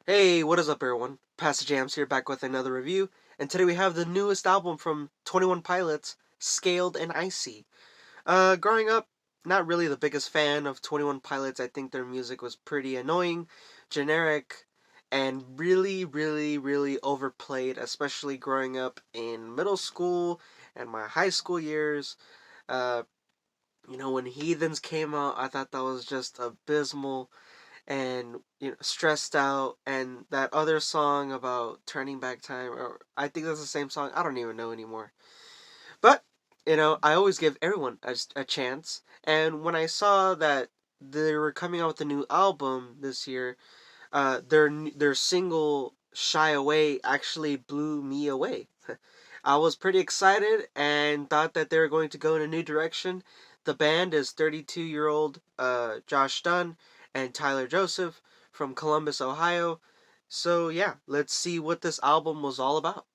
Hey, what is up, everyone? Pastor JAMZ here, back with another review, and today we have the newest album from 21 Pilots, Scaled and Icy. Growing up, not really the biggest fan of 21 Pilots. I think their music was pretty annoying, generic, and really overplayed, especially growing up in middle school and my high school years. Uh, when Heathens came out, I thought that was just abysmal and stressed out, and that other song about turning back time, or I think that's the same song, I don't even know anymore. But I always give everyone a chance, and when I saw that they were coming out with a new album this year, their single Shy Away actually blew me away. I was pretty excited and thought that they were going to go in a new direction. The band is 32-year-old Josh Dunn and Tyler Joseph from Columbus, Ohio. So yeah, let's see what this album was all about.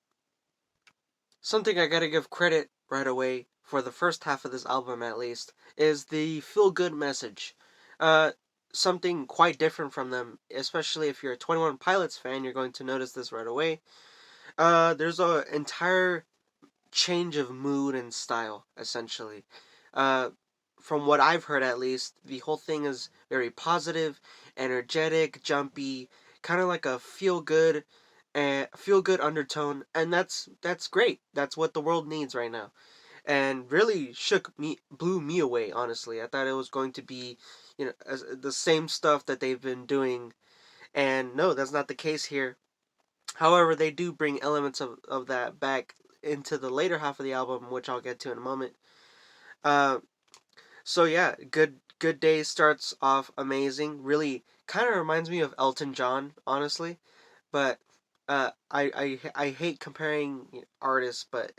Something I gotta give credit right away for the first half of this album, at least, is the feel good message. Uh, Something quite different from them, especially if you're a 21 Pilots fan, you're going to notice this right away. There's an entire change of mood and style, essentially. Uh, from what I've heard, at least, the whole thing is very positive, energetic, jumpy, kind of like a feel good undertone, and that's great. That's what the world needs right now, and really blew me away. Honestly, I thought it was going to be, the same stuff that they've been doing, and no, that's not the case here. However, they do bring elements of that back into the later half of the album, which I'll get to in a moment. Uh, so yeah, Good Day starts off amazing. Really, kind of reminds me of Elton John, honestly. But I hate comparing artists, but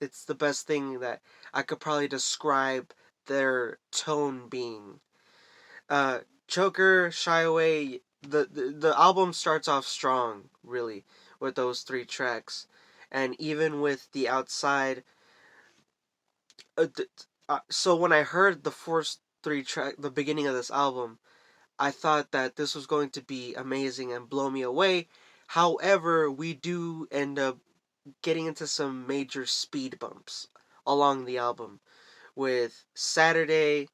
it's the best thing that I could probably describe their tone being. Uh, Choker, Shy Away. The album starts off strong, really, with those three tracks, and even with the outside. Uh, th- so when I heard the first three track, the beginning of this album, I thought that this was going to be amazing and blow me away. However, we do end up getting into some major speed bumps along the album with Saturday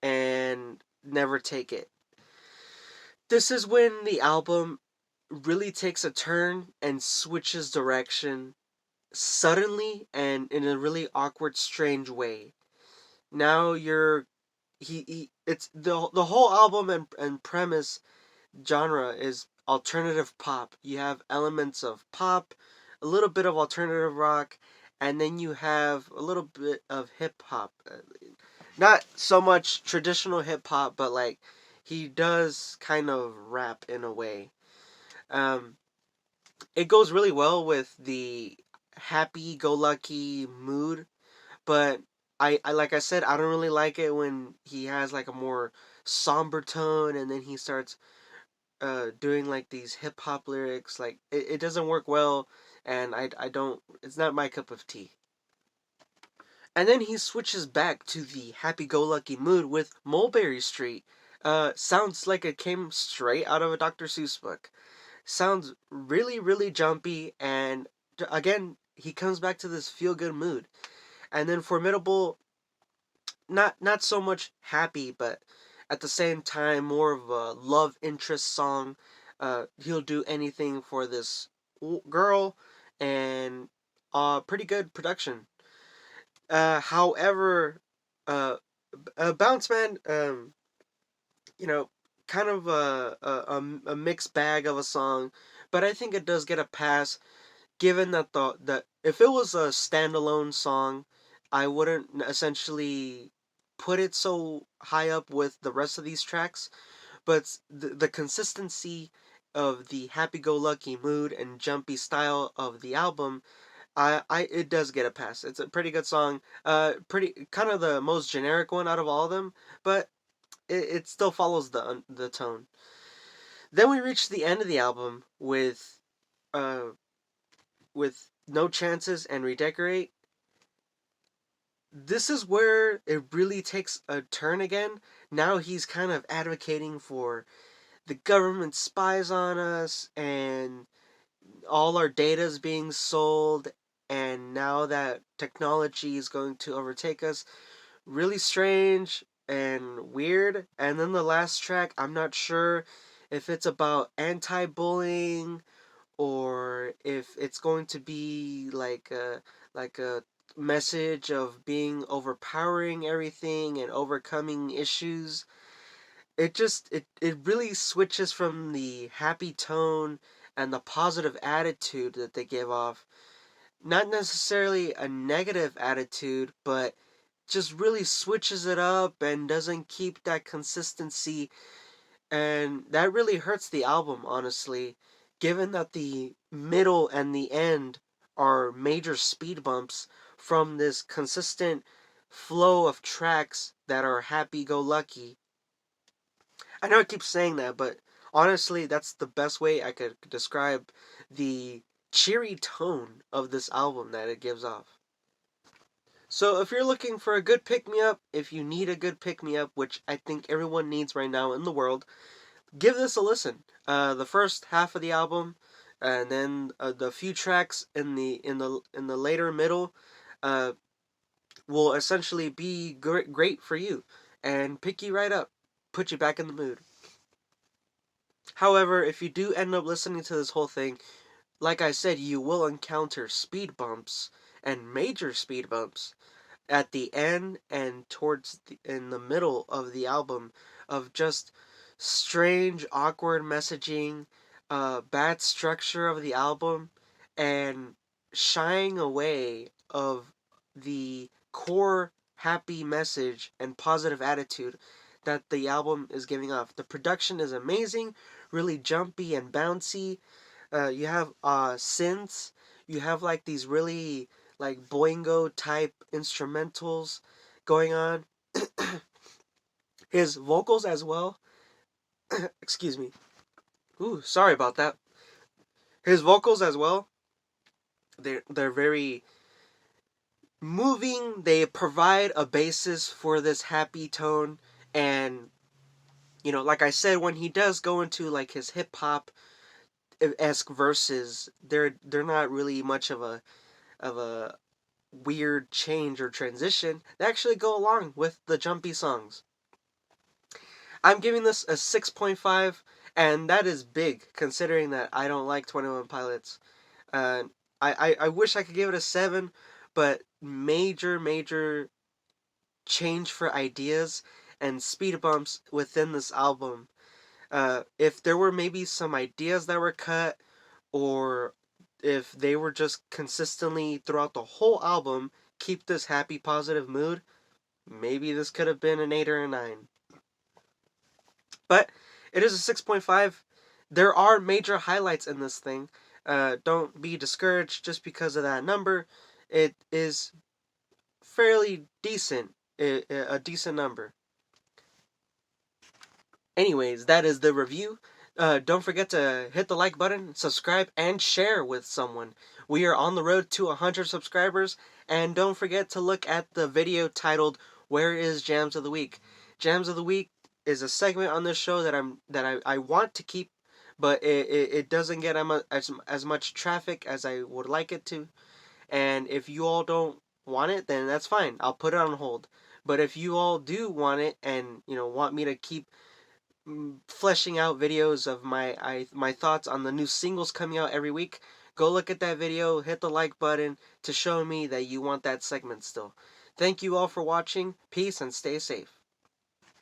and Never Take It. This is when the album really takes a turn and switches direction suddenly and in a really awkward, strange way. Now he it's the whole album and premise genre is alternative pop. You have elements of pop, a little bit of alternative rock, and then you have a little bit of hip hop. Not so much traditional hip hop, but like he does kind of rap in a way. Um, it goes really well with the happy go lucky mood, but I like I said, I don't really like it when he has like a more somber tone and then he starts doing like these hip hop lyrics. Like it doesn't work well, and I don't. It's not my cup of tea. And then he switches back to the happy-go-lucky mood with Mulberry Street. Sounds like it came straight out of a Dr. Seuss book. Sounds really jumpy, and again he comes back to this feel-good mood. And then Formidable, not so much happy, but at the same time more of a love interest song. He'll do anything for this girl, and pretty good production. However, uh, Bounce Man, you know, kind of a mixed bag of a song, but I think it does get a pass given that that if it was a standalone song, I wouldn't essentially put it so high up with the rest of these tracks. But the consistency of the happy-go-lucky mood and jumpy style of the album, I it does get a pass. It's a pretty good song. Pretty kind of the most generic one out of all of them, but it still follows the tone. Then we reach the end of the album uh with No Chances and Redecorate. This is where it really takes a turn again. Now he's kind of advocating for the government spies on us and all our data is being sold, and now that technology is going to overtake us. Really strange and weird. And then the last track, I'm not sure if it's about anti-bullying or if it's going to be like a message of being overpowering everything and overcoming issues. It really switches from the happy tone and the positive attitude that they give off. Not necessarily a negative attitude, but just really switches it up and doesn't keep that consistency, and that really hurts the album, honestly, given that the middle and the end are major speed bumps from this consistent flow of tracks that are happy-go-lucky. I know I keep saying that, but honestly, that's the best way I could describe the cheery tone of this album that it gives off. So if you're looking for a good pick-me-up, if you need a good pick-me-up, which I think everyone needs right now in the world, give this a listen. The first half of the album, and then the few tracks in the later middle, uh, will essentially be great for you and pick you right up, put you back in the mood. However, if you do end up listening to this whole thing, like I said, you will encounter speed bumps and major speed bumps at the end and in the middle of the album of just strange, awkward messaging, bad structure of the album, and shying away of the core happy message and positive attitude that the album is giving off. The production is amazing, really jumpy and bouncy. You have synths. You have like these really like boingo type instrumentals going on. His vocals as well. Excuse me. Ooh, sorry about that. His vocals as well. They're very moving. They provide a basis for this happy tone, and like I said, when he does go into like his hip hop esque verses, they're not really much of a weird change or transition. They actually go along with the jumpy songs. I'm giving this a 6.5, and that is big considering that I don't like 21 Pilots. Uh, I wish I could give it a 7, but major change for ideas and speed bumps within this album. If there were maybe some ideas that were cut, or if they were just consistently throughout the whole album keep this happy positive mood, maybe this could have been an 8 or a 9. But it is a 6.5. There are major highlights in this thing. Don't be discouraged just because of that number. It is fairly decent, a decent number. Anyways, that is the review. Don't forget to hit the like button, subscribe, and share with someone. We are on the road to 100 subscribers, and don't forget to look at the video titled "Where is JAMZ of the Week?" JAMZ of the Week is a segment on this show that I want to keep, but it doesn't get as much traffic as I would like it to. And if you all don't want it, then that's fine. I'll put it on hold. But if you all do want it and want me to keep fleshing out videos of my thoughts on the new singles coming out every week, go look at that video, hit the like button to show me that you want that segment still. Thank you all for watching. Peace and stay safe.